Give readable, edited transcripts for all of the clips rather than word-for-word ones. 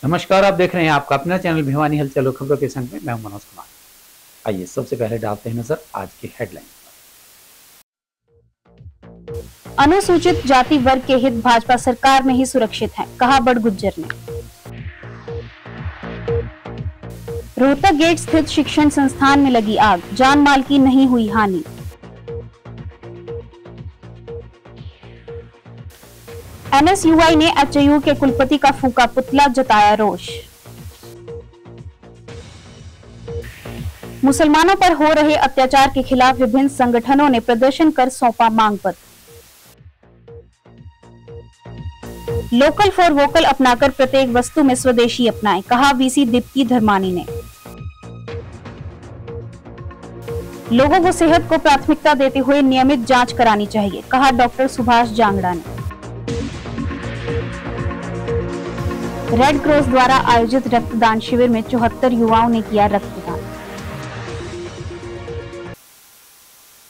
नमस्कार, आप देख रहे हैं आपका अपना चैनल भिवानी हलचल खबरों के संग में मैं हूं मनोज कुमार। आइए सबसे पहले डालते हैं नजर आज की हेडलाइन। अनुसूचित जाति वर्ग के हित भाजपा सरकार में ही सुरक्षित हैं, कहा बड़गुज्जर ने। रोहतक गेट स्थित शिक्षण संस्थान में लगी आग, जान माल की नहीं हुई हानि। एनएसयूआई ने एचयू के कुलपति का फूका पुतला, जताया रोष। मुसलमानों पर हो रहे अत्याचार के खिलाफ विभिन्न संगठनों ने प्रदर्शन कर सौंपा मांग पत्र। लोकल फॉर वोकल अपनाकर प्रत्येक वस्तु में स्वदेशी अपनाएं, कहा वीसी दीप्ति धर्मानी ने। लोगों को सेहत को प्राथमिकता देते हुए नियमित जांच करानी चाहिए, कहा डॉक्टर सुभाष जांगड़ा ने। रेड क्रॉस द्वारा आयोजित रक्तदान शिविर में 74 युवाओं ने किया रक्तदान।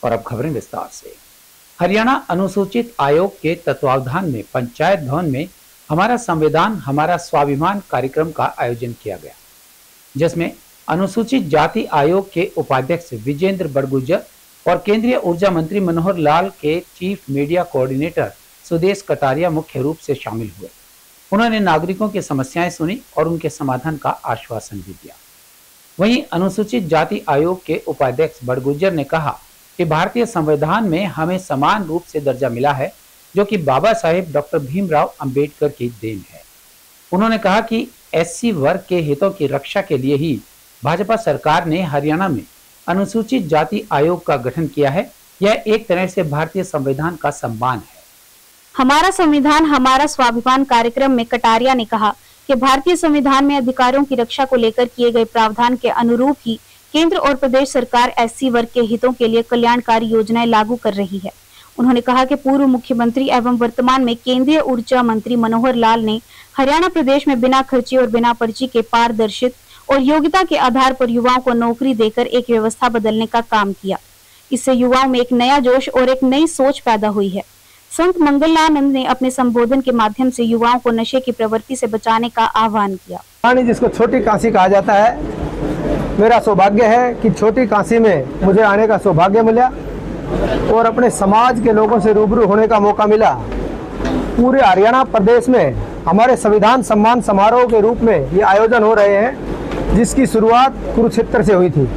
और अब खबरें विस्तार से। हरियाणा अनुसूचित आयोग के तत्वावधान में पंचायत भवन में हमारा संविधान हमारा स्वाभिमान कार्यक्रम का आयोजन किया गया, जिसमें अनुसूचित जाति आयोग के उपाध्यक्ष विजेंद्र बड़गुज्जर और केंद्रीय ऊर्जा मंत्री मनोहर लाल के chief media coordinator Sudesh Kataria मुख्य रूप से शामिल हुए। उन्होंने नागरिकों की समस्याएं सुनी और उनके समाधान का आश्वासन भी दिया। वहीं अनुसूचित जाति आयोग के उपाध्यक्ष बड़गुज्जर ने कहा कि भारतीय संविधान में हमें समान रूप से दर्जा मिला है, जो कि बाबा साहेब डॉक्टर भीमराव अंबेडकर की देन है। उन्होंने कहा कि एससी वर्ग के हितों की रक्षा के लिए ही भाजपा सरकार ने हरियाणा में अनुसूचित जाति आयोग का गठन किया है। यह एक तरह से भारतीय संविधान का सम्मान है। हमारा संविधान हमारा स्वाभिमान कार्यक्रम में कटारिया ने कहा कि भारतीय संविधान में अधिकारों की रक्षा को लेकर किए गए प्रावधान के अनुरूप ही केंद्र और प्रदेश सरकार एससी वर्ग के हितों के लिए कल्याणकारी योजनाएं लागू कर रही है। उन्होंने कहा कि पूर्व मुख्यमंत्री एवं वर्तमान में केंद्रीय ऊर्जा मंत्री मनोहर लाल ने हरियाणा प्रदेश में बिना खर्ची और बिना पर्ची के पारदर्शित और योग्यता के आधार पर युवाओं को नौकरी देकर एक व्यवस्था बदलने का काम किया। इससे युवाओं में एक नया जोश और एक नई सोच पैदा हुई है। संत मंगलानंद ने अपने संबोधन के माध्यम से युवाओं को नशे की प्रवृत्ति से बचाने का आह्वान किया। जिसको छोटी काशी कहा जाता है, मेरा सौभाग्य है कि छोटी काशी में मुझे आने का सौभाग्य मिला और अपने समाज के लोगों से रूबरू होने का मौका मिला। पूरे हरियाणा प्रदेश में हमारे संविधान सम्मान समारोह के रूप में ये आयोजन हो रहे हैं, जिसकी शुरुआत कुरुक्षेत्र से हुई थी।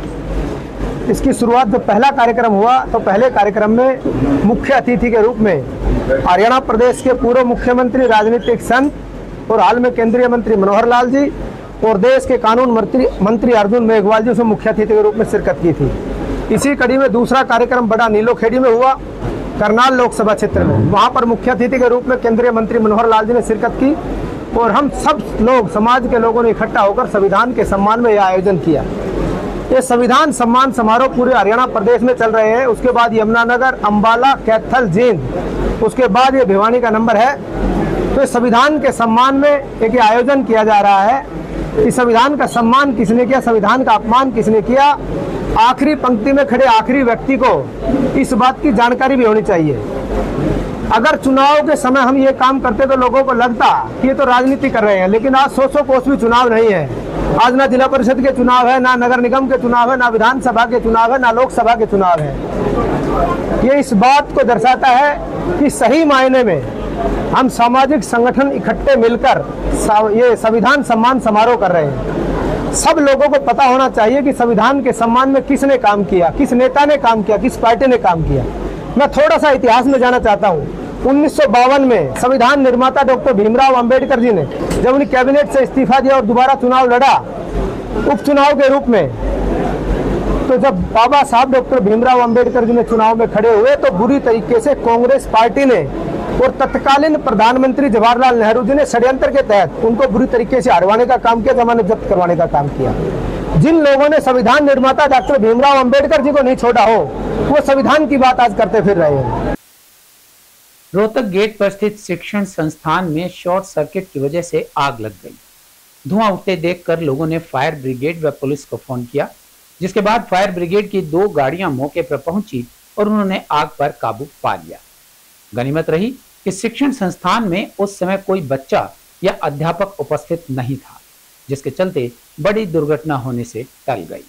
इसकी शुरुआत जब पहला कार्यक्रम हुआ तो पहले कार्यक्रम में मुख्य अतिथि के रूप में हरियाणा प्रदेश के पूर्व मुख्यमंत्री, राजनीतिक संत और हाल में केंद्रीय मंत्री मनोहर लाल जी और देश के कानून मंत्री अर्जुन मेघवाल जी से मुख्य अतिथि के रूप में शिरकत की थी। इसी कड़ी में दूसरा कार्यक्रम बड़ा नीलोखेड़ी में हुआ, करनाल लोकसभा क्षेत्र में। वहां पर मुख्य अतिथि के रूप में केंद्रीय मंत्री मनोहर लाल जी ने शिरकत की और हम सब लोग समाज के लोगों ने इकट्ठा होकर संविधान के सम्मान में यह आयोजन किया। ये संविधान सम्मान समारोह पूरे हरियाणा प्रदेश में चल रहे हैं। उसके बाद यमुनानगर, अंबाला, कैथल, जींद, उसके बाद ये भिवानी का नंबर है। तो संविधान के सम्मान में एक आयोजन किया जा रहा है। इस संविधान का सम्मान किसने किया, संविधान का अपमान किसने किया, आखिरी पंक्ति में खड़े आखिरी व्यक्ति को इस बात की जानकारी भी होनी चाहिए। अगर चुनाव के समय हम ये काम करते तो लोगों को लगता कि ये तो राजनीति कर रहे हैं, लेकिन आज 100 कोस भी चुनाव नहीं है। आज ना जिला परिषद के चुनाव है, ना नगर निगम के चुनाव है, ना विधानसभा के चुनाव है, ना लोकसभा के चुनाव है। ये इस बात को दर्शाता है कि सही मायने में हम सामाजिक संगठन इकट्ठे मिलकर ये संविधान सम्मान समारोह कर रहे हैं। सब लोगों को पता होना चाहिए कि संविधान के सम्मान में किसने काम किया, किस नेता ने काम किया, किस पार्टी ने काम किया। मैं थोड़ा सा इतिहास में जाना चाहता हूँ। 1952 में संविधान निर्माता डॉक्टर भीमराव अंबेडकर जी ने जब उन्हें कैबिनेट से इस्तीफा दिया और दोबारा चुनाव लड़ा उपचुनाव के रूप में, तो जब बाबा साहब डॉक्टर भीमराव अंबेडकर जी ने चुनाव में खड़े हुए तो बुरी तरीके से कांग्रेस पार्टी ने और तत्कालीन प्रधानमंत्री जवाहरलाल नेहरू जी ने षड्यंत्र के तहत उनको बुरी तरीके से हरवाने का काम किया, जमानत जब्त करवाने का काम किया। जिन लोगों ने संविधान निर्माता डॉक्टर भीमराव अंबेडकर जी को नहीं छोड़ा हो, वो संविधान की बात आज करते फिर रहे हैं। रोहतक गेट पर स्थित शिक्षण संस्थान में शॉर्ट सर्किट की वजह से आग लग गई। धुआं उठते देखकर लोगों ने फायर ब्रिगेड व पुलिस को फोन किया, जिसके बाद फायर ब्रिगेड की 2 गाड़ियां मौके पर पहुंची और उन्होंने आग पर काबू पा लिया। गनीमत रही कि शिक्षण संस्थान में उस समय कोई बच्चा या अध्यापक उपस्थित नहीं था। जिसके चलते बड़ी दुर्घटना होने से टल गई।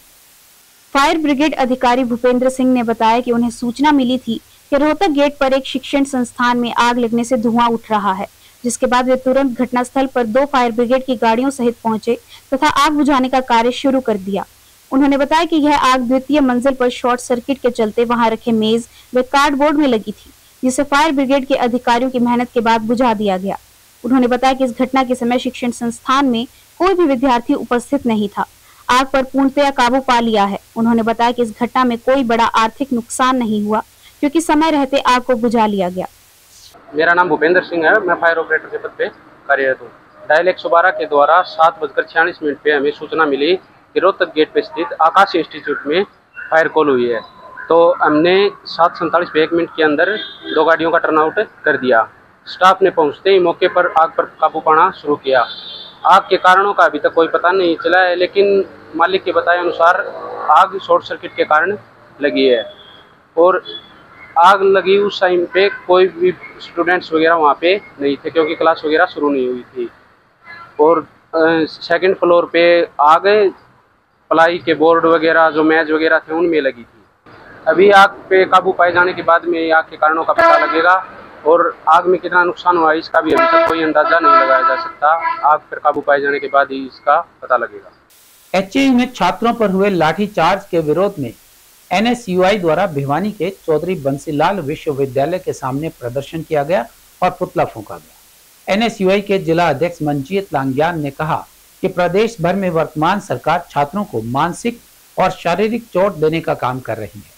फायर ब्रिगेड अधिकारी भूपेंद्र सिंह ने बताया कि उन्हें सूचना मिली थी कि रोहतक गेट पर एक शिक्षण संस्थान में आग लगने से धुआं उठ रहा है, जिसके बाद वे तुरंत घटनास्थल पर 2 फायर ब्रिगेड की गाड़ियों सहित पहुंचे तथा आग बुझाने का कार्य शुरू कर दिया। उन्होंने बताया कि यह आग द्वितीय मंजिल पर शॉर्ट सर्किट के चलते वहां रखे मेज व कार्डबोर्ड में लगी थी, जिसे फायर ब्रिगेड के अधिकारियों की मेहनत के बाद बुझा दिया गया। उन्होंने बताया कि इस घटना के समय शिक्षण संस्थान में कोई भी विद्यार्थी उपस्थित नहीं था। आग पर पूर्णतया काबू पा लिया है। उन्होंने बताया कि इस घटना में कोई बड़ा आर्थिक नुकसान नहीं हुआ, क्योंकि समय रहते आग को बुझा लिया गया। मेरा नाम भूपेंद्र सिंह है, मैं फायर ऑपरेटर के पद पे कार्यरत हूँ। डायल 112 के द्वारा 7:46 पे हमें सूचना मिली कि रोहतक गेट पे स्थित आकाश इंस्टीट्यूट में फायर कॉल हुई है। तो हमने 7:47 पे 1 मिनट के अंदर 2 गाड़ियों का टर्नआउट कर दिया। स्टाफ ने पहुंचते ही मौके पर आग पर काबू पाना शुरू किया। आग के कारणों का अभी तक कोई पता नहीं चला है, लेकिन मालिक के बताए अनुसार आग शॉर्ट सर्किट के कारण लगी है। और आग लगी उस टाइम पे कोई भी स्टूडेंट्स वगैरह वहाँ पे नहीं थे, क्योंकि क्लास वगैरह शुरू नहीं हुई थी। और सेकंड फ्लोर पे आग प्लाई के बोर्ड वगैरह जो मेज वगैरह थे उनमें लगी थी। अभी आग पे काबू पाए जाने के बाद में आग के कारणों का पता लगेगा और आग में कितना नुकसान हुआ इसका भी अभी तक कोई अंदाजा नहीं लगाया जा सकता। आग पर काबू पाए जाने के बाद ही इसका पता लगेगा। एचएयू में छात्रों पर हुए लाठीचार्ज के विरोध में एनएसयूआई द्वारा भिवानी के चौधरी बंसीलाल विश्वविद्यालय के सामने प्रदर्शन किया गया और पुतला फूंका गया। एनएसयूआई के जिला अध्यक्ष मंजीत लांग्यान ने कहा कि प्रदेश भर में वर्तमान सरकार छात्रों को मानसिक और शारीरिक चोट देने का काम कर रही है।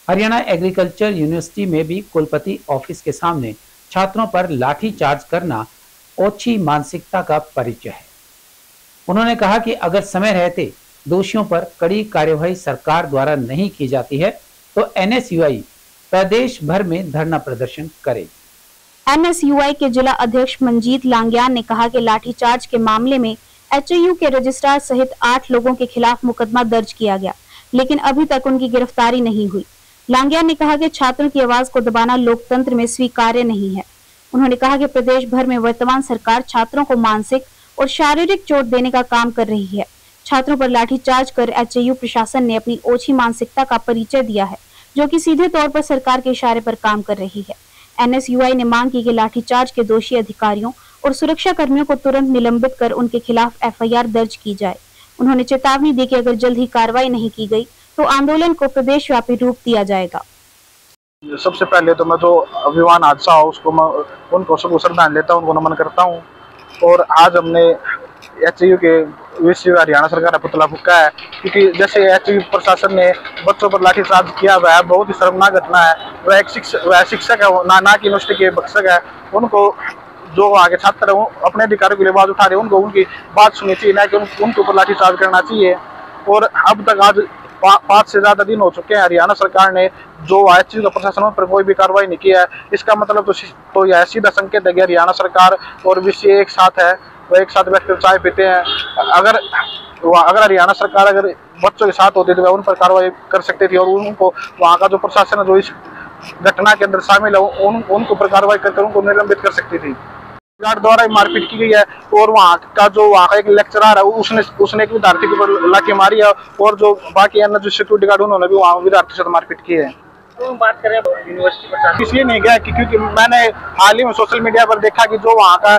हरियाणा एग्रीकल्चर यूनिवर्सिटी में भी कुलपति ऑफिस के सामने छात्रों पर लाठीचार्ज करना ओछी मानसिकता का परिचय है। उन्होंने कहा कि अगर समय रहते दोषियों पर कड़ी कार्यवाही सरकार द्वारा नहीं की जाती है तो एनएसयूआई प्रदेश भर में धरना प्रदर्शन करेगी। एनएसयूआई के जिला अध्यक्ष मंजीत लांग्यान ने कहा कि लाठीचार्ज के मामले में एचएयू के रजिस्ट्रार सहित 8 लोगों के खिलाफ मुकदमा दर्ज किया गया, लेकिन अभी तक उनकी गिरफ्तारी नहीं हुई। लांग्यान ने कहा कि छात्रों की आवाज को दबाना लोकतंत्र में स्वीकार्य नहीं है। उन्होंने कहा कि प्रदेश भर में वर्तमान सरकार छात्रों को मानसिक और शारीरिक चोट देने का काम कर रही है। छात्रों पर लाठीचार्ज कर एचएयू प्रशासन ने अपनी ओछी मानसिकता का परिचय दिया है, जो कि सीधे तौर पर सरकार के इशारे पर काम कर रही है। एनएसयूआई ने मांग की कि लाठीचार्ज के दोषी अधिकारियों और सुरक्षा कर्मियों को तुरंत निलंबित कर उनके खिलाफ एफआईआर दर्ज की जाए। उन्होंने चेतावनी दी कि अगर जल्द ही कार्रवाई नहीं की गई तो आंदोलन को प्रदेश व्यापी रूप दिया जाएगा। सबसे पहले तो मैं जो अभिमान हादसा हो उसको मैं उनको सबको श्रद्धांजलि देता हूँ, उनको नमन करता हूँ। और आज हमने एचएयू के विश्व हरियाणा सरकार का पुतला फूंका है, क्योंकि जैसे एचएयू प्रशासन ने बच्चों पर लाठीचार्ज किया वह बहुत ही शर्मनाक घटना है। वह एक शिक्षक है, ना कि यूनिवर्सिटी के भक्षक है। उनको जो आगे छात्र है अपने अधिकारों के लिए आवाज उठा रहे, उनको उनकी बात सुननी चाहिए, ना कि उनके ऊपर लाठीचार्ज करना चाहिए। और अब तक आज 5 से ज्यादा दिन हो चुके हैं हरियाणा सरकार ने जो एचएयू का प्रशासन पर कोई भी कार्रवाई नहीं की है। इसका मतलब तो यह सीधा संकेत है कि हरियाणा सरकार और विश्व एक साथ है, वह एक साथ बैठकर चाय पीते हैं। अगर हरियाणा सरकार अगर बच्चों के साथ होती तो वह उन पर कार्रवाई कर सकती थी और उनको वहाँ का जो प्रशासन है जो इस घटना के अंदर शामिल है उनको पर कार्रवाई कर उनको निलंबित कर सकती थी। गार्ड द्वारा मारपीट की गई है और वहाँ का एक लेक्चरर है उसने एक विद्यार्थी के ऊपर लाठी मारी है और जो बाकी अन्य जो सिक्योरिटी गार्ड उन्होंने भी वहाँ विद्यार्थी से मारपीट की है। तो बात करें यूनिवर्सिटी प्रशासन, इसलिए नहीं गया क्योंकि मैंने हाल ही में सोशल मीडिया पर देखा कि जो वहाँ का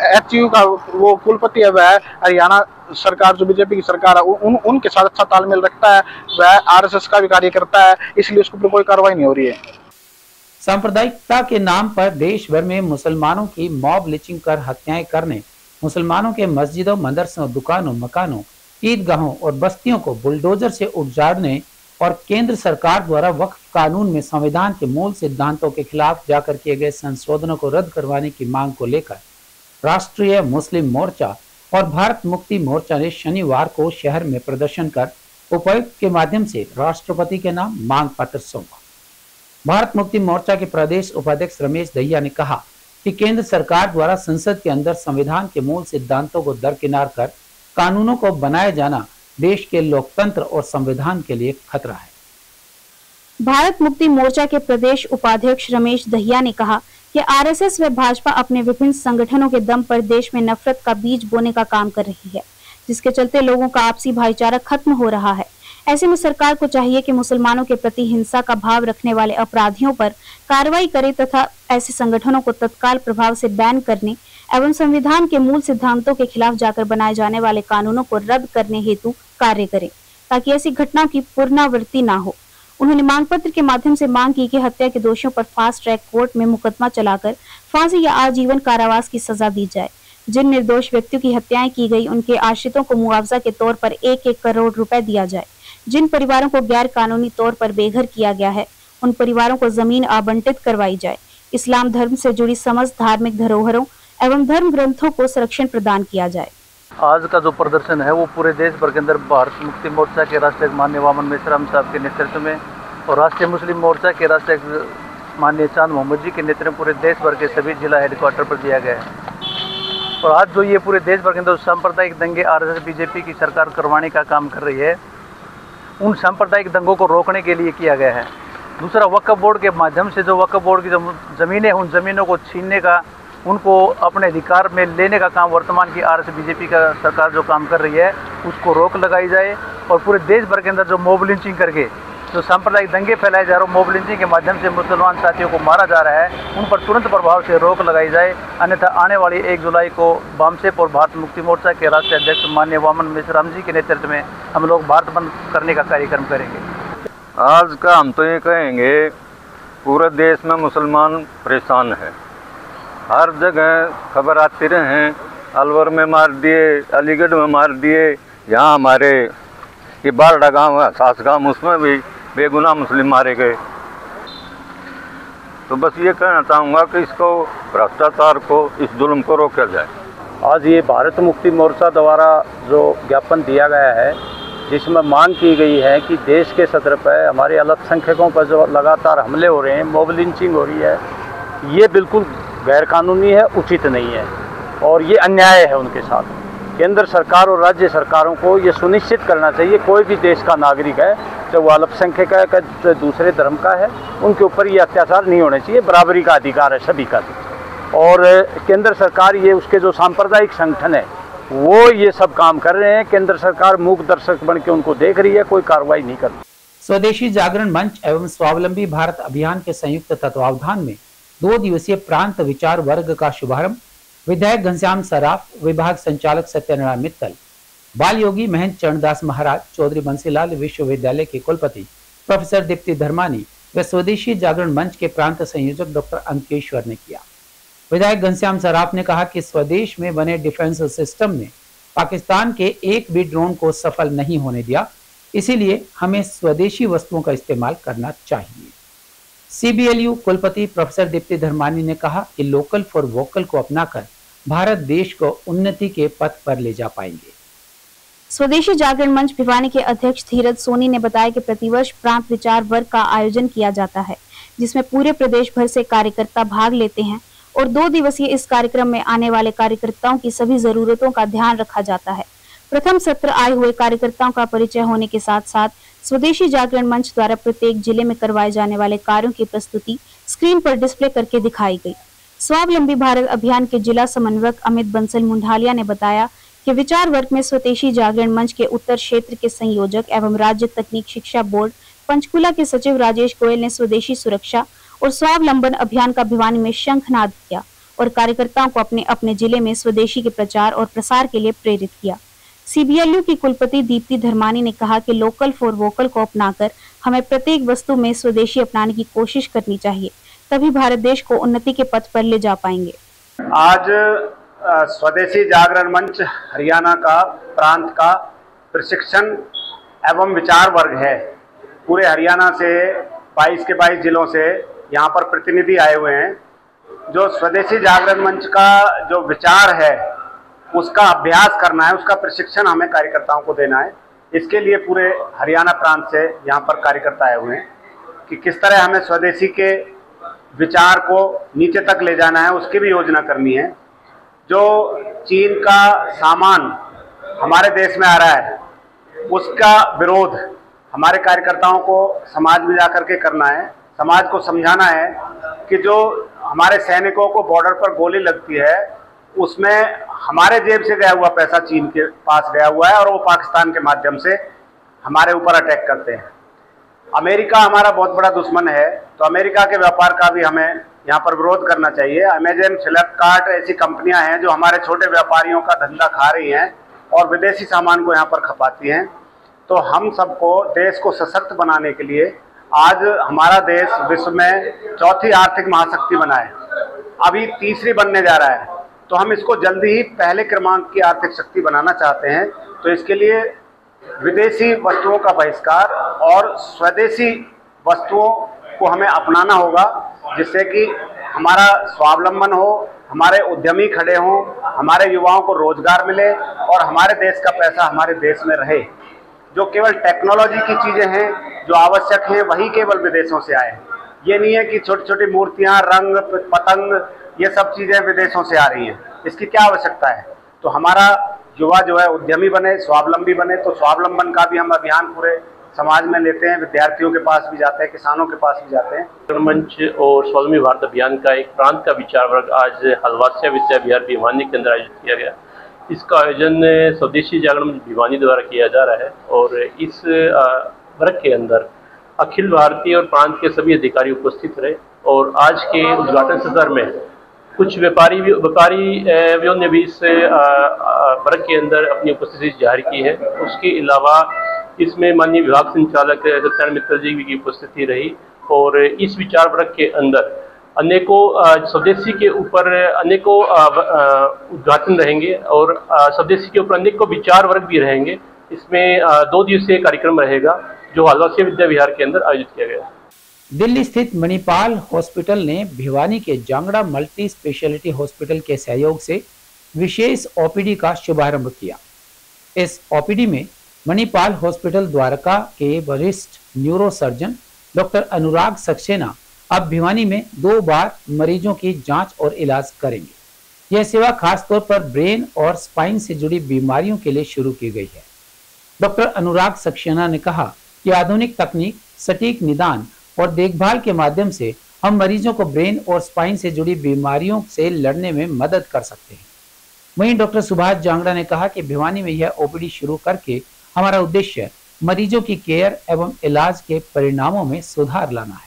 एचएयू का वो कुलपति है वह हरियाणा सरकार जो बीजेपी की सरकार है उनके साथ अच्छा तालमेल रखता है, वह आरएसएस का भी कार्य करता है, इसलिए उसके ऊपर कोई कार्रवाई नहीं हो रही है। सांप्रदायिकता के नाम पर देश भर में मुसलमानों की मॉब लिंचिंग कर हत्याएं करने, मुसलमानों के मस्जिदों, मदरसों, दुकानों, मकानों, ईदगाहों और बस्तियों को बुलडोजर से उजाड़ने और केंद्र सरकार द्वारा वक्फ कानून में संविधान के मूल सिद्धांतों के खिलाफ जाकर किए गए संशोधनों को रद्द करवाने की मांग को लेकर राष्ट्रीय मुस्लिम मोर्चा और भारत मुक्ति मोर्चा ने शनिवार को शहर में प्रदर्शन कर उपायुक्त के माध्यम से राष्ट्रपति के नाम मांग पत्र सौंपा। भारत मुक्ति मोर्चा के प्रदेश उपाध्यक्ष रमेश दहिया ने कहा कि केंद्र सरकार द्वारा संसद के अंदर संविधान के मूल सिद्धांतों को दरकिनार कर कानूनों को बनाया जाना देश के लोकतंत्र और संविधान के लिए खतरा है। भारत मुक्ति मोर्चा के प्रदेश उपाध्यक्ष रमेश दहिया ने कहा कि आरएसएस व भाजपा अपने विभिन्न संगठनों के दम पर देश में नफरत का बीज बोने का काम कर रही है। जिसके चलते लोगों का आपसी भाईचारा खत्म हो रहा है। ऐसे में सरकार को चाहिए कि मुसलमानों के प्रति हिंसा का भाव रखने वाले अपराधियों पर कार्रवाई करे तथा ऐसे संगठनों को तत्काल प्रभाव से बैन करने एवं संविधान के मूल सिद्धांतों के खिलाफ जाकर बनाए जाने वाले कानूनों को रद्द करने हेतु कार्य करे, ताकि ऐसी घटनाओं की पुनरावृत्ति न हो। उन्होंने मांग पत्र के माध्यम से मांग की कि हत्या के दोषियों पर फास्ट ट्रैक कोर्ट में मुकदमा चलाकर फांसी या आजीवन कारावास की सजा दी जाए। जिन निर्दोष व्यक्तियों की हत्याएं की गई उनके आश्रितों को मुआवजा के तौर पर 1-1 करोड़ रुपए दिया जाए। जिन परिवारों को गैर कानूनी तौर पर बेघर किया गया है उन परिवारों को जमीन आवंटित करवाई जाए। इस्लाम धर्म से जुड़ी समस्त धार्मिक धरोहरों एवं धर्म ग्रंथों को संरक्षण प्रदान किया जाए। आज का जो प्रदर्शन है वो पूरे देश भर के अंदर भारत मुक्ति मोर्चा के राष्ट्रीय माननीय वामन मेश्राम साहब के नेतृत्व में और राष्ट्रीय मुस्लिम मोर्चा के राष्ट्रीय माननीय चांद मोहम्मद जी के नेतृत्व में पूरे देश भर के सभी जिला हेडक्वार्टर पर दिया गया है। और आज जो ये पूरे देश भर के अंदर सांप्रदायिक दंगे आरएसएस बीजेपी की सरकार करवाने का काम कर रही है, उन सांप्रदायिक दंगों को रोकने के लिए किया गया है। दूसरा, वक्फ बोर्ड के माध्यम से जो वक्फ बोर्ड की जो ज़मीनें उन ज़मीनों को छीनने का, उनको अपने अधिकार में लेने का काम वर्तमान की आरएसएस बीजेपी का सरकार जो काम कर रही है उसको रोक लगाई जाए। और पूरे देश भर के अंदर जो मॉब लिंचिंग करके जो सांप्रदायिक दंगे फैलाए जा रहे हैं, मॉब लिंचिंग के माध्यम से मुसलमान साथियों को मारा जा रहा है, उन पर तुरंत प्रभाव से रोक लगाई जाए। अन्यथा आने वाली 1 जुलाई को बामसेप और भारत मुक्ति मोर्चा के राष्ट्रीय अध्यक्ष माननीय वामन मेश्राम जी के नेतृत्व में हम लोग भारत बंद करने का कार्यक्रम करेंगे। आज का हम तो ये कहेंगे, पूरे देश में मुसलमान परेशान है। हर जगह खबर आती रहे, अलवर में मार दिए, अलीगढ़ में मार दिए, यहाँ हमारे ये बारडा गाँव है सासगाम, उसमें भी बेगुनाह मुस्लिम मारे गए। तो बस ये कहना चाहूँगा कि इसको भ्रष्टाचार को, इस जुल्म को रोका जाए। आज ये भारत मुक्ति मोर्चा द्वारा जो ज्ञापन दिया गया है जिसमें मांग की गई है कि देश के सतर पर हमारे अल्पसंख्यकों पर जो लगातार हमले हो रहे हैं, मॉब लिंचिंग हो रही है, ये बिल्कुल गैरकानूनी है, उचित नहीं है और ये अन्याय है उनके साथ। केंद्र सरकार और राज्य सरकारों को ये सुनिश्चित करना चाहिए, कोई भी देश का नागरिक है, चाहे वो अल्पसंख्यक है चाहे दूसरे धर्म का है, उनके ऊपर ये अत्याचार नहीं होने चाहिए। बराबरी का अधिकार है सभी का। और केंद्र सरकार ये उसके जो सांप्रदायिक संगठन है वो ये सब काम कर रहे हैं। केंद्र सरकार मूक दर्शक बन के उनको देख रही है, कोई कार्रवाई नहीं कर रही। स्वदेशी जागरण मंच एवं स्वावलंबी भारत अभियान के संयुक्त तत्वावधान में 2 दिवसीय प्रांत विचार वर्ग का शुभारंभ विधायक घनश्याम सराफ, विभाग संचालक सत्यनारायण मित्तल, बाल योगी महंत चरणदास महाराज, चौधरी बंसीलाल विश्वविद्यालय के कुलपति प्रोफेसर दीप्ति धर्मानी व स्वदेशी जागरण मंच के प्रांत संयोजक डॉक्टर अंकेश्वर ने किया। विधायक घनश्याम सराफ ने कहा कि स्वदेश में बने डिफेंस सिस्टम ने पाकिस्तान के एक भी ड्रोन को सफल नहीं होने दिया, इसीलिए हमें स्वदेशी वस्तुओं का इस्तेमाल करना चाहिए। सीबीएलयू कुलपति प्रोफेसर दीप्ति धर्मानी ने कहा कि लोकल फॉर वोकल को अपनाकर भारत देश को उन्नति के पथ पर ले जा पाएंगे। स्वदेशी जागरण मंच भिवानी के अध्यक्ष धीरज सोनी ने बताया कि प्रतिवर्ष प्रांत विचार वर्ग का आयोजन किया जाता है, जिसमें पूरे प्रदेश भर से कार्यकर्ता भाग लेते हैं और 2 दिवसीय इस कार्यक्रम में आने वाले कार्यकर्ताओं की सभी जरूरतों का ध्यान रखा जाता है। प्रथम सत्र आए हुए कार्यकर्ताओं का परिचय होने के साथ साथ स्वदेशी जागरण मंच द्वारा प्रत्येक जिले में करवाए जाने वाले कार्यों की प्रस्तुति स्क्रीन पर डिस्प्ले करके दिखाई गई। स्वावलंबी भारत अभियान के जिला समन्वयक अमित बंसल मुंडालिया ने बताया कि विचार वर्ग में स्वदेशी जागरण मंच के उत्तर क्षेत्र के संयोजक एवं राज्य तकनीक शिक्षा बोर्ड पंचकुला के सचिव राजेश गोयल ने स्वदेशी सुरक्षा और स्वावलंबन अभियान का भिवानी में शंखनाद किया और कार्यकर्ताओं को अपने अपने जिले में स्वदेशी के प्रचार और प्रसार के लिए प्रेरित किया। सीबीएलयू की कुलपति दीप्ति धर्मानी ने कहा कि लोकल फॉर वोकल को अपनाकर हमें प्रत्येक वस्तु में स्वदेशी अपनाने की कोशिश करनी चाहिए, तभी भारत देश को उन्नति के पथ पर ले जा पाएंगे। आज स्वदेशी जागरण मंच हरियाणा का प्रांत का प्रशिक्षण एवं विचार वर्ग है। पूरे हरियाणा से 22 के 22 जिलों से यहाँ पर प्रतिनिधि आए हुए हैं। जो स्वदेशी जागरण मंच का जो विचार है उसका अभ्यास करना है, उसका प्रशिक्षण हमें कार्यकर्ताओं को देना है। इसके लिए पूरे हरियाणा प्रांत से यहाँ पर कार्यकर्ता आए हुए हैं कि किस तरह हमें स्वदेशी के विचार को नीचे तक ले जाना है, उसकी भी योजना करनी है। जो चीन का सामान हमारे देश में आ रहा है उसका विरोध हमारे कार्यकर्ताओं को समाज में जाकर के करना है। समाज को समझाना है कि जो हमारे सैनिकों को बॉर्डर पर गोली लगती है उसमें हमारे जेब से गया हुआ पैसा चीन के पास गया हुआ है और वो पाकिस्तान के माध्यम से हमारे ऊपर अटैक करते हैं। अमेरिका हमारा बहुत बड़ा दुश्मन है, तो अमेरिका के व्यापार का भी हमें यहाँ पर विरोध करना चाहिए। अमेजन, फ्लिपकार्ट ऐसी कंपनियां हैं जो हमारे छोटे व्यापारियों का धंधा खा रही हैं और विदेशी सामान को यहाँ पर खपाती हैं। तो हम सबको देश को सशक्त बनाने के लिए आज हमारा देश विश्व में चौथी आर्थिक महाशक्ति बना है, अभी तीसरी बनने जा रहा है, तो हम इसको जल्दी ही पहले क्रमांक की आर्थिक शक्ति बनाना चाहते हैं। तो इसके लिए विदेशी वस्तुओं का बहिष्कार और स्वदेशी वस्तुओं को हमें अपनाना होगा, जिससे कि हमारा स्वावलंबन हो, हमारे उद्यमी खड़े हों, हमारे युवाओं को रोजगार मिले और हमारे देश का पैसा हमारे देश में रहे। जो केवल टेक्नोलॉजी की चीज़ें हैं जो आवश्यक हैं वही केवल विदेशों से आए। ये नहीं है कि छोटी छोटी मूर्तियाँ, रंग, पतंग, ये सब चीज़ें विदेशों से आ रही हैं, इसकी क्या आवश्यकता है। तो हमारा युवा जो है उद्यमी बने, स्वावलंबी बने। तो स्वावलंबन का भी हम अभियान पूरे समाज में लेते हैं, विद्यार्थियों के पास भी जाते हैं, किसानों के पास भी जाते हैं। मंच और स्वावलंबी भारत अभियान का एक प्रांत का विचार वर्ग आज हलवासिया विद्या विहार भिवानी के अंदर आयोजित किया गया। इसका आयोजन स्वदेशी जागरण भिवानी द्वारा किया जा रहा है और इस वर्ग के अंदर अखिल भारतीय और प्रांत के सभी अधिकारी उपस्थित रहे और आज के उद्घाटन सत्र में कुछ व्यापारियों ने भी इस वर्ग के अंदर अपनी उपस्थिति जाहिर की है। उसके अलावा इसमें माननीय विभाग संचालक सत्यानंद मित्तल जी की उपस्थिति रही और इस विचार वर्ग के अंदर अनेकों स्वदेशी के ऊपर अनेकों उद्घाटन रहेंगे और स्वदेशी के ऊपर अनेकों विचार वर्ग भी रहेंगे। इसमें 2 दिवसीय कार्यक्रम रहेगा जो हलवासिया विद्या विहार के अंदर आयोजित किया गया। दिल्ली स्थित मणिपाल हॉस्पिटल ने भिवानी के जांगड़ा मल्टी स्पेशलिटी हॉस्पिटल के सहयोग से विशेष ओपीडी का शुभारंभ किया। इस ओपीडी में मणिपाल हॉस्पिटल द्वारका के वरिष्ठ न्यूरो सर्जन डॉक्टर अनुराग सक्सेना अब भिवानी में 2 बार मरीजों की जांच और इलाज करेंगे। यह सेवा खासतौर पर ब्रेन और स्पाइन से जुड़ी बीमारियों के लिए शुरू की गई है। डॉक्टर अनुराग सक्सेना ने कहा कि आधुनिक तकनीक, सटीक निदान और देखभाल के माध्यम से हम मरीजों को ब्रेन और स्पाइन से जुड़ी बीमारियों से लड़ने में मदद कर सकते हैं। वहीं डॉक्टर सुभाष जांगड़ा ने कहा कि भिवानी में यह ओपीडी शुरू करके हमारा उद्देश्य मरीजों की केयर एवं इलाज के परिणामों में सुधार लाना है।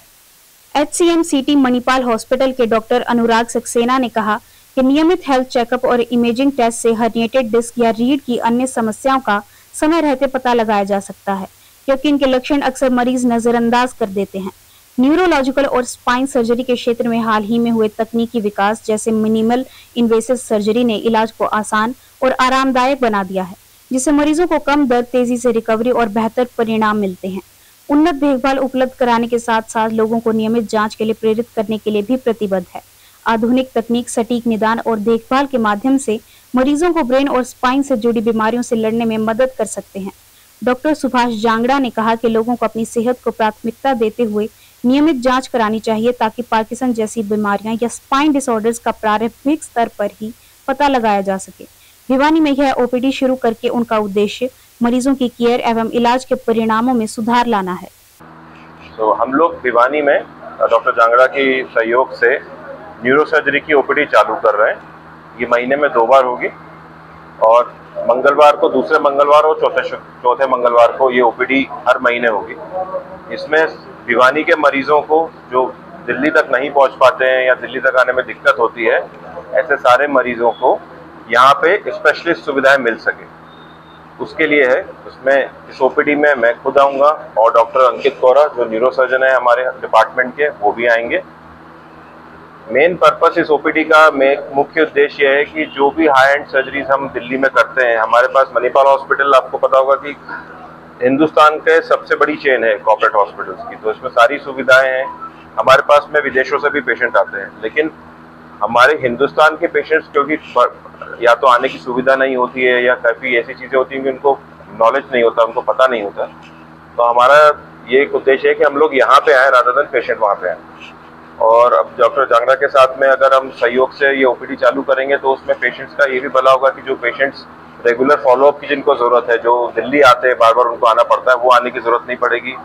HCMCT मणिपाल हॉस्पिटल के डॉक्टर अनुराग सक्सेना ने कहा कि नियमित हेल्थ चेकअप और इमेजिंग टेस्ट से हर्निएटेड डिस्क या रीढ़ की अन्य समस्याओं का समय रहते पता लगाया जा सकता है, क्योंकि इनके लक्षण अक्सर मरीज नजरअंदाज कर देते हैं। न्यूरोलॉजिकल और स्पाइन सर्जरी के क्षेत्र में हाल ही में हुए तकनीकी विकास जैसे मिनिमल इन्वेसिव सर्जरी ने इलाज को आसान और आरामदायक बना दिया है, जिससे मरीजों को कम दर्द, तेजी से रिकवरी और बेहतर परिणाम मिलते हैं। उन्नत देखभाल उपलब्ध कराने के साथ साथ लोगों को नियमित जांच के लिए प्रेरित करने के लिए भी प्रतिबद्ध है। आधुनिक तकनीक, सटीक निदान और देखभाल के माध्यम से मरीजों को ब्रेन और स्पाइन से जुड़ी बीमारियों से लड़ने में मदद कर सकते हैं। डॉक्टर सुभाष जांगड़ा ने कहा कि लोगों को अपनी सेहत को प्राथमिकता देते हुए नियमित जांच करानी चाहिए ताकि पार्किंसन जैसी बीमारियां या स्पाइन डिसऑर्डर्स का प्रारंभिक स्तर पर ही पता लगाया जा सके। भिवानी में यह ओपीडी शुरू करके उनका उद्देश्य मरीजों की केयर एवं इलाज के परिणामों में सुधार लाना है। तो हम लोग भिवानी में डॉक्टर जांगड़ा की सहयोग से न्यूरो सर्जरी की ओपीडी चालू कर रहे हैं। ये महीने में 2 बार होगी और मंगलवार को, दूसरे मंगलवार और चौथे मंगलवार को ये ओपीडी हर महीने होगी। इसमें भिवानी के मरीजों को जो दिल्ली तक नहीं पहुंच पाते हैं या दिल्ली तक आने में दिक्कत होती है, ऐसे सारे मरीजों को यहाँ पे स्पेशलिस्ट सुविधाएं मिल सके, उसके लिए है। उसमें इस ओपीडी में मैं खुद आऊँगा और डॉक्टर अंकित कोरा जो न्यूरो सर्जन है हमारे डिपार्टमेंट के, वो भी आएंगे। मेन पर्पस इस ओपीडी का मुख्य उद्देश्य है कि जो भी हाई एंड सर्जरीज हम दिल्ली में करते हैं, हमारे पास मणिपाल हॉस्पिटल, आपको पता होगा कि हिंदुस्तान के सबसे बड़ी चेन है कॉर्पोरेट हॉस्पिटल्स की, तो इसमें सारी सुविधाएं हैं। हमारे पास में विदेशों से भी पेशेंट आते हैं, लेकिन हमारे हिंदुस्तान के पेशेंट्स क्योंकि या तो आने की सुविधा नहीं होती है या काफ़ी ऐसी चीज़ें होती हैं कि उनको नॉलेज नहीं होता, उनको पता नहीं होता, तो हमारा ये एक उद्देश्य है कि हम लोग यहाँ पे आए रादर देन पेशेंट वहाँ पे आए। और अब डॉक्टर जांगड़ा के साथ में अगर हम सहयोग से ये ओपीडी चालू करेंगे तो उसमें पेशेंट्स का ये भी भला होगा कि जो पेशेंट्स रेगुलर फॉलोअप की जिनको ज़रूरत है, जो दिल्ली आते हैं बार बार उनको आना पड़ता है, वो आने की ज़रूरत नहीं पड़ेगी।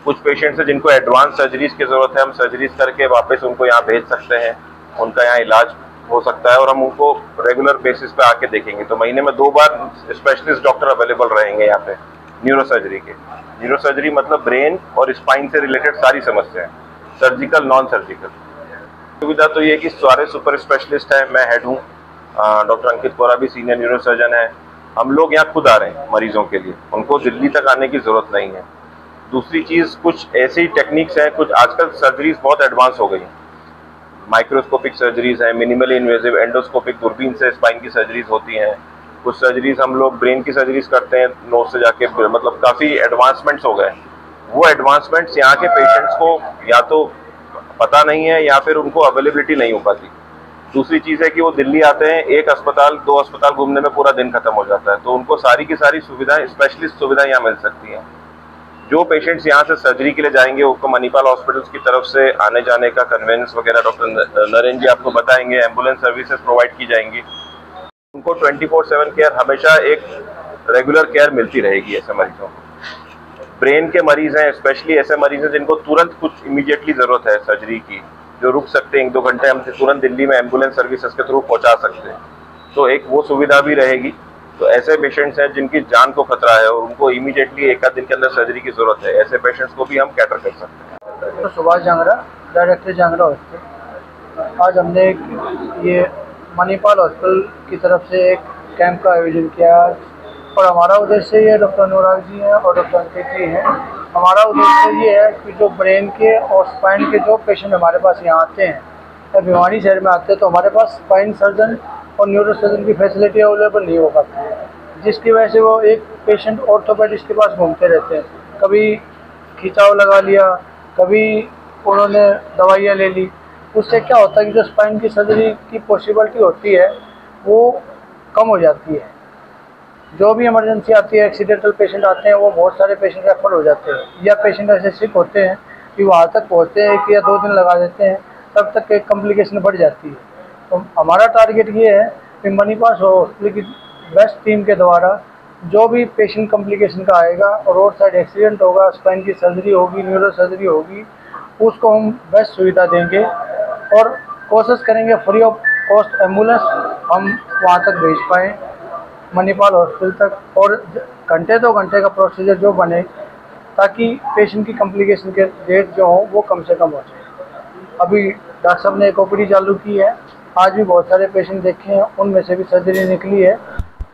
कुछ पेशेंट्स हैं जिनको एडवांस सर्जरीज की ज़रूरत है, हम सर्जरीज करके वापस उनको यहाँ भेज सकते हैं, उनका यहाँ इलाज हो सकता है और हम उनको रेगुलर बेसिस पे आके देखेंगे। तो महीने में 2 बार स्पेशलिस्ट डॉक्टर अवेलेबल रहेंगे यहाँ पे न्यूरोसर्जरी के। न्यूरोसर्जरी मतलब ब्रेन और स्पाइन से रिलेटेड सारी समस्याएं, सर्जिकल नॉन सर्जिकल। सुविधा तो ये कि सारे सुपर स्पेशलिस्ट हैं, मैं हेड हूँ, डॉक्टर अंकित कोरा भी सीनियर न्यूरोसर्जन है। हम लोग यहाँ खुद आ रहे हैं मरीजों के लिए, उनको दिल्ली तक आने की जरूरत नहीं है। दूसरी चीज, कुछ ऐसी टेक्निक्स हैं, कुछ आजकल सर्जरीज बहुत एडवांस हो गई हैं, माइक्रोस्कोपिक सर्जरीज हैं, मिनिमली इन्वेजिव एंडोस्कोपिक दूरबीन से स्पाइन की सर्जरीज होती हैं। कुछ सर्जरीज हम लोग ब्रेन की सर्जरीज करते हैं नोज से जाके, मतलब काफ़ी एडवांसमेंट्स हो गए। वो एडवांसमेंट्स यहाँ के पेशेंट्स को या तो पता नहीं है या फिर उनको अवेलेबिलिटी नहीं हो पाती। दूसरी चीज़ है कि वो दिल्ली आते हैं, एक अस्पताल 2 अस्पताल घूमने में पूरा दिन खत्म हो जाता है, तो उनको सारी की सारी सुविधाएं, स्पेशलिस्ट सुविधाएं यहाँ मिल सकती हैं। जो पेशेंट्स यहाँ से सर्जरी के लिए जाएंगे उनको मणिपाल हॉस्पिटल्स की तरफ से आने जाने का कन्वेंस वगैरह डॉक्टर नरेंद्र जी आपको बताएंगे, एम्बुलेंस सर्विसेज प्रोवाइड की जाएंगी। उनको 24/7 केयर, हमेशा एक रेगुलर केयर मिलती रहेगी ऐसे मरीजों को। ब्रेन के मरीज हैं, स्पेशली ऐसे मरीज हैं जिनको तुरंत कुछ इमीडिएटली ज़रूरत है सर्जरी की, जो रुक सकते हैं 1-2 घंटे, हम तुरंत दिल्ली में एम्बुलेंस सर्विसेज के थ्रू पहुँचा सकते हैं, तो एक वो सुविधा भी रहेगी। तो ऐसे पेशेंट्स हैं जिनकी जान को खतरा है और उनको इमीडिएटली 1 दिन के अंदर सर्जरी की जरूरत है, ऐसे पेशेंट्स को भी हम कैटर कर सकते हैं। तो सुभाष जांगड़ा, डायरेक्टर जांगड़ा हॉस्पिटल, आज हमने ये मणिपाल हॉस्पिटल की तरफ से एक कैंप का आयोजन किया और हमारा उद्देश्य ये, डॉक्टर अनुराग जी हैं और डॉक्टर अंकित जी हैं, हमारा उद्देश्य ये है कि जो ब्रेन के और स्पाइन के जो पेशेंट हमारे पास यहाँ आते हैं या भिवानी शहर में आते हैं, तो हमारे पास स्पाइन सर्जन और न्यूरो सर्जन की फैसिलिटी अवेलेबल नहीं हो पाती है, जिसकी वजह से वो एक पेशेंट ऑर्थोपेडिस्ट के पास घूमते रहते हैं। कभी खिंचाव लगा लिया, कभी उन्होंने दवाइयाँ ले ली, उससे क्या होता है कि जो स्पाइन की सर्जरी की पॉसिबिलिटी होती है वो कम हो जाती है। जो भी इमरजेंसी आती है, एक्सीडेंटल पेशेंट आते हैं, वो बहुत सारे पेशेंट रेफर हो जाते हैं, या पेशेंट ऐसे सिक होते हैं कि वहाँ तक पहुँचते हैं कि या 2 दिन लगा देते हैं, तब तक एक कॉम्प्लिकेशन बढ़ जाती है। तो हमारा टारगेट ये है कि मणिपाल हॉस्पिटल की बेस्ट टीम के द्वारा जो भी पेशेंट कॉम्प्लिकेशन का आएगा, रोड साइड एक्सीडेंट होगा, स्पाइन की सर्जरी होगी, न्यूरो सर्जरी होगी, उसको हम बेस्ट सुविधा देंगे और कोशिश करेंगे फ्री ऑफ कॉस्ट एम्बुलेंस हम वहाँ तक भेज पाएँ मणिपाल हॉस्पिटल तक, और घंटे 2 घंटे का प्रोसीजर जो बने, ताकि पेशेंट की कॉम्प्लिकेशन के रेट जो हो वो कम से कम हो जाए। अभी डॉक्टर साहब ने एक ओपीडी चालू की है, आज भी बहुत सारे पेशेंट देखे हैं, उनमें से भी सर्जरी निकली है,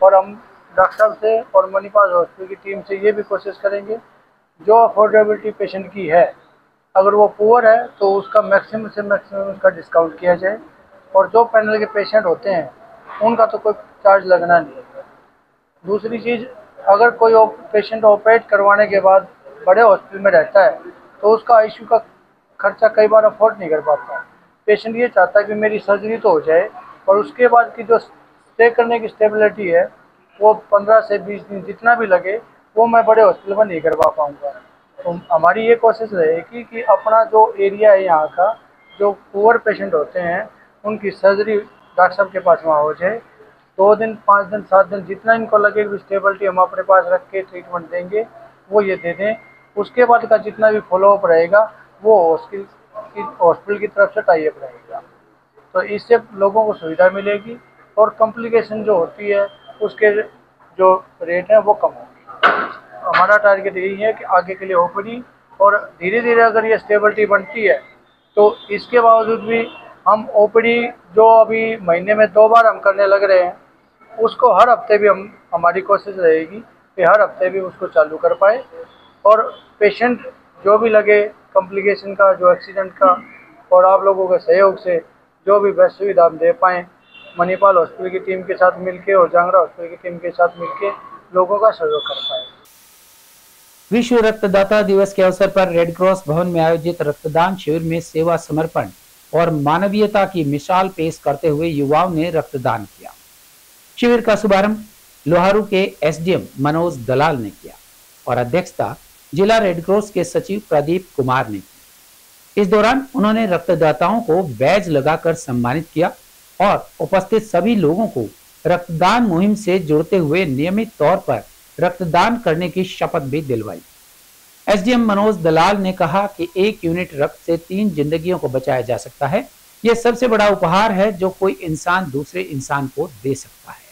और हम डॉक्टर साहब से और मणिपाल हॉस्पिटल की टीम से ये भी कोशिश करेंगे जो अफोर्डेबिलिटी पेशेंट की है, अगर वो पुअर है तो उसका मैक्सिमम से मैक्सिमम उसका डिस्काउंट किया जाए, और जो पैनल के पेशेंट होते हैं उनका तो कोई चार्ज लगना नहीं है। दूसरी चीज़, अगर कोई पेशेंट ऑपरेट करवाने के बाद बड़े हॉस्पिटल में रहता है तो उसका आईसीयू का खर्चा कई बार अफोर्ड नहीं कर पाता। पेशेंट ये चाहता है कि मेरी सर्जरी तो हो जाए और उसके बाद की जो स्टे करने की स्टेबिलिटी है वो 15 से 20 दिन जितना भी लगे वो मैं बड़े हॉस्पिटल में नहीं करवा पाऊँगा। तो हमारी ये कोशिश रहेगी कि अपना जो एरिया है यहाँ का, जो पुअर पेशेंट होते हैं उनकी सर्जरी डॉक्टर साहब के पास वहाँ हो जाए। 2 दिन, 5 दिन, 7 दिन जितना इनको लगे स्टेबिलिटी हम अपने पास रख के ट्रीटमेंट देंगे, वो ये दे दें। उसके बाद का जितना भी फॉलोअप रहेगा वो हॉस्पिटल की तरफ से टाई अप रहेगा, तो इससे लोगों को सुविधा मिलेगी और कॉम्प्लिकेशन जो होती है उसके जो रेट है वो कम होगी। हमारा टारगेट यही है कि आगे के लिए ओपीडी, और धीरे धीरे अगर ये स्टेबिलिटी बनती है तो इसके बावजूद भी हम ओपीडी जो अभी महीने में 2 बार हम करने लग रहे हैं, उसको हर हफ्ते भी हमारी कोशिश रहेगी कि हर हफ्ते भी उसको चालू कर पाए, और पेशेंट जो भी लगे कॉम्प्लिकेशन का, जो एक्सीडेंट का, और आप लोगों के सहयोग से जो भी बेस्ट सुविधा हम दे पाएँ, मणिपाल हॉस्पिटल की टीम के साथ मिलके और जांगड़ा हॉस्पिटल की टीम के साथ मिलके लोगों का सहयोग कर पाए। विश्व रक्तदाता दिवस के अवसर पर रेड क्रॉस भवन में आयोजित रक्तदान शिविर में सेवा समर्पण और मानवीयता की मिसाल पेश करते हुए युवाओं ने रक्तदान किया। शिविर का शुभारंभ लोहारू के एसडीएम मनोज दलाल ने किया और अध्यक्षता जिला रेड क्रॉस के सचिव प्रदीप कुमार ने की। इस दौरान उन्होंने रक्तदाताओं को बैज लगाकर सम्मानित किया और उपस्थित सभी लोगों को रक्तदान मुहिम से जुड़ते हुए नियमित तौर पर रक्तदान करने की शपथ भी दिलवाई। एसडीएम मनोज दलाल ने कहा कि 1 यूनिट रक्त से 3 जिंदगियों को बचाया जा सकता है। यह सबसे बड़ा उपहार है जो कोई इंसान दूसरे इंसान को दे सकता है।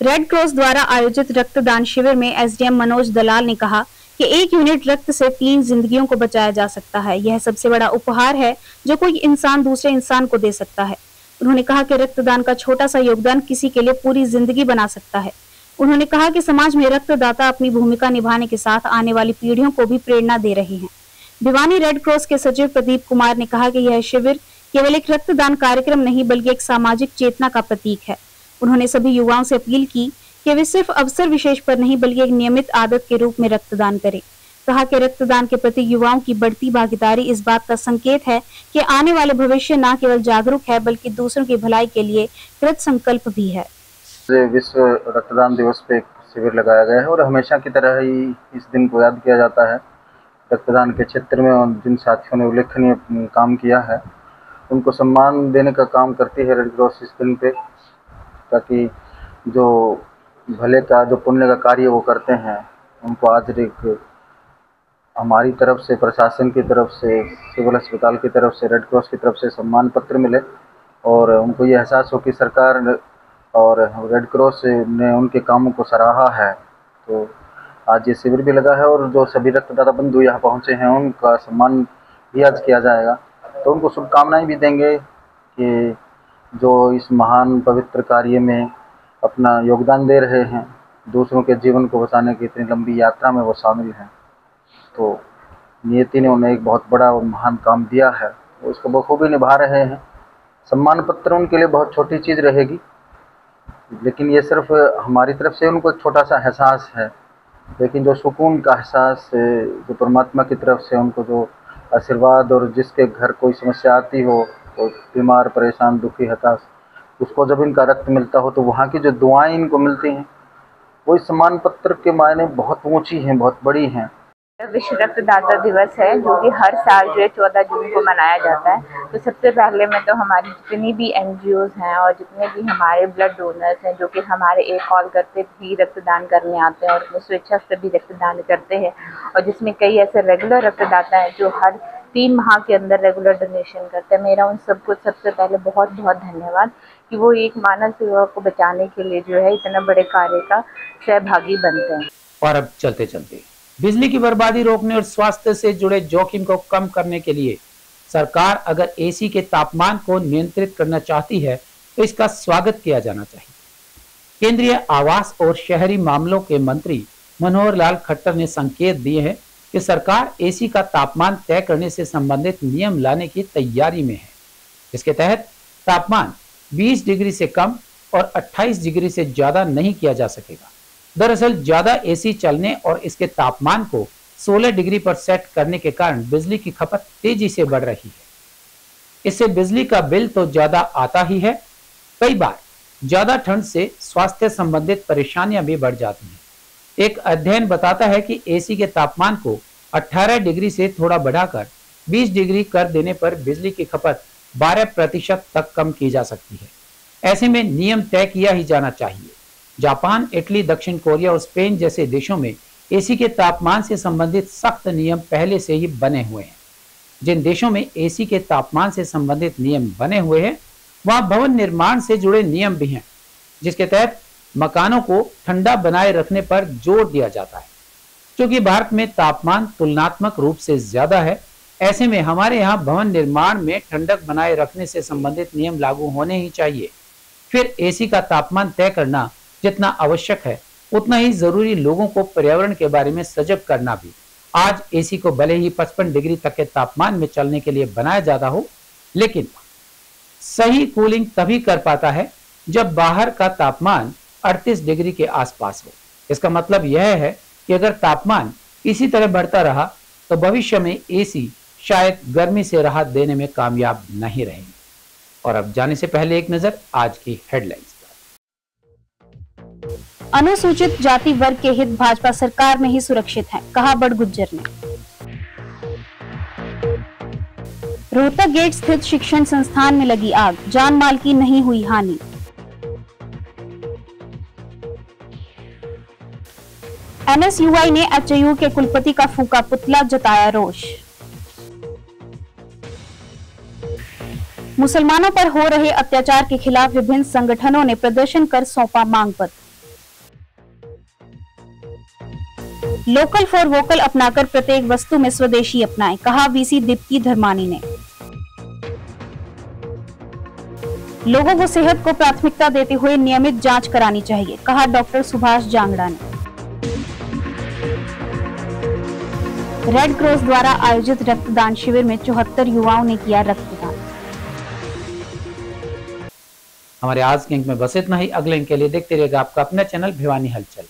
रेड क्रॉस द्वारा आयोजित रक्तदान शिविर में एसडीएम मनोज दलाल ने कहा कि 1 यूनिट रक्त से 3 जिंदगियों को बचाया जा सकता है। यह सबसे बड़ा उपहार है जो कोई इंसान दूसरे इंसान को दे सकता है। उन्होंने कहा कि रक्तदान का छोटा सा योगदान किसी के लिए पूरी जिंदगी बना सकता है। उन्होंने कहा कि समाज में रक्तदाता अपनी भूमिका निभाने के साथ आने वाली पीढ़ियों को भी प्रेरणा दे रहे हैं। भिवानी रेड क्रॉस के सचिव प्रदीप कुमार ने कहा कि यह शिविर केवल एक रक्तदान कार्यक्रम नहीं बल्कि एक सामाजिक चेतना का प्रतीक है। उन्होंने सभी युवाओं से अपील की कि वे सिर्फ अवसर विशेष पर नहीं बल्कि एक नियमित आदत के रूप में रक्तदान करें। कहा कि रक्तदान के प्रति युवाओं की बढ़ती भागीदारी इस बात का संकेत है कि आने वाले भविष्य न केवल जागरूक है बल्कि दूसरों की भलाई के लिए कृत संकल्प भी है। विश्व रक्तदान दिवस पे शिविर लगाया गया है और हमेशा की तरह ही इस दिन को याद किया जाता है। रक्तदान के क्षेत्र में जिन साथियों ने उल्लेखनीय काम किया है उनको सम्मान देने का काम करती है रेड क्रॉस इस दिन पे, ताकि जो भले का जो पुण्य का कार्य वो करते हैं उनको आज एक हमारी तरफ से, प्रशासन की तरफ से, सिविल अस्पताल की तरफ से, रेड क्रॉस की तरफ से सम्मान पत्र मिले और उनको ये एहसास हो कि सरकार और रेड क्रॉस ने उनके कामों को सराहा है। तो आज ये शिविर भी लगा है और जो सभी रक्तदाता बंधु यहाँ पहुँचे हैं उनका सम्मान भी आज किया जाएगा। तो उनको शुभकामनाएं भी देंगे कि जो इस महान पवित्र कार्य में अपना योगदान दे रहे हैं, दूसरों के जीवन को बचाने की इतनी लंबी यात्रा में वो शामिल हैं। तो नियति ने उन्हें एक बहुत बड़ा और महान काम दिया है, वो उसको बखूबी निभा रहे हैं। सम्मान पत्र उनके लिए बहुत छोटी चीज़ रहेगी, लेकिन ये सिर्फ हमारी तरफ से उनको एक छोटा सा एहसास है, लेकिन जो सुकून का एहसास जो परमात्मा की तरफ से उनको जो आशीर्वाद और जिसके घर कोई समस्या आती हो, कोई बीमार, परेशान, दुखी, हताश, उसको जब इनका रक्त मिलता हो तो वहाँ की जो दुआएं इनको मिलती हैं वो इस सम्मान पत्र के मायने बहुत ऊँची हैं, बहुत बड़ी हैं। विश्व रक्तदाता दिवस है जो कि हर साल जो है 14 जून को मनाया जाता है। तो सबसे पहले में तो हमारी जितनी भी NGOs हैं और जितने भी हमारे ब्लड डोनर्स हैं जो कि हमारे एक कॉल करते भी रक्तदान करने आते हैं और अपनी स्वेच्छा से भी रक्तदान करते हैं, और जिसमें कई ऐसे रेगुलर रक्तदाता हैं जो हर 3 माह के अंदर रेगुलर डोनेशन करते हैं। मेरा उन सबको सबसे पहले बहुत बहुत धन्यवाद कि वो एक मानव सेवा को बचाने के लिए जो है इतना बड़े कार्य का सहभागी बनते हैं। और अब चलते चलते बिजली की बर्बादी रोकने और स्वास्थ्य से जुड़े जोखिम को कम करने के लिए सरकार अगर एसी के तापमान को नियंत्रित करना चाहती है तो इसका स्वागत किया जाना चाहिए। केंद्रीय आवास और शहरी मामलों के मंत्री मनोहर लाल खट्टर ने संकेत दिए हैं कि सरकार एसी का तापमान तय करने से संबंधित नियम लाने की तैयारी में है, जिसके तहत तापमान 20 डिग्री से कम और 28 डिग्री से ज्यादा नहीं किया जा सकेगा। दरअसल ज्यादा एसी चलने और इसके तापमान को 16 डिग्री पर सेट करने के कारण बिजली की खपत तेजी से बढ़ रही है। इससे बिजली का बिल तो ज्यादा आता ही है, कई बार ज्यादा ठंड से स्वास्थ्य संबंधित परेशानियां भी बढ़ जाती हैं। एक अध्ययन बताता है कि एसी के तापमान को 18 डिग्री से थोड़ा बढ़ाकर 20 डिग्री कर देने पर बिजली की खपत 12% तक कम की जा सकती है। ऐसे में नियम तय किया ही जाना चाहिए। जापान, इटली, दक्षिण कोरिया और स्पेन जैसे देशों में एसी के तापमान से संबंधित सख्त नियम पहले से ही बने हुए हैं। जिन देशों में एसी के तापमान से संबंधित नियम बने हुए हैं वहां भवन निर्माण से जुड़े नियम भी हैं, जिसके तहत मकानों को ठंडा बनाए रखने पर जोर दिया जाता है। क्योंकि भारत में तापमान तुलनात्मक रूप से ज्यादा है, ऐसे में हमारे यहाँ भवन निर्माण में ठंडक बनाए रखने से संबंधित नियम लागू होने ही चाहिए। फिर एसी का तापमान तय करना जितना आवश्यक है उतना ही जरूरी लोगों को पर्यावरण के बारे में सजग करना भी। आज एसी को भले ही 55 डिग्री तक के तापमान में चलने के लिए बनाया जाता हो, लेकिन सही कूलिंग तभी कर पाता है जब बाहर का तापमान 38 डिग्री के आसपास हो। इसका मतलब यह है कि अगर तापमान इसी तरह बढ़ता रहा तो भविष्य में एसी शायद गर्मी से राहत देने में कामयाब नहीं रहेंगे। और अब जाने से पहले एक नजर आज की हेडलाइंस। अनुसूचित जाति वर्ग के हित भाजपा सरकार में ही सुरक्षित हैं, कहा बड़गुज्जर ने। रोहतक गेट स्थित शिक्षण संस्थान में लगी आग, जान माल की नहीं हुई हानि। NSUI ने HIU के कुलपति का फूका पुतला, जताया रोष। मुसलमानों पर हो रहे अत्याचार के खिलाफ विभिन्न संगठनों ने प्रदर्शन कर सौंपा मांग पत्र। लोकल फॉर वोकल अपनाकर प्रत्येक वस्तु में स्वदेशी अपनाएं, कहा वीसी दीप्ति धर्मानी ने। लोगों को सेहत को प्राथमिकता देते हुए नियमित जांच करानी चाहिए, कहा डॉक्टर सुभाष जांगड़ा ने। रेड क्रॉस द्वारा आयोजित रक्तदान शिविर में 74 युवाओं ने किया रक्तदान। हमारे आज के अंक में बस इतना ही। अगले अंक के लिए देखते रहिएगा आपका अपना चैनल भिवानी हलचल।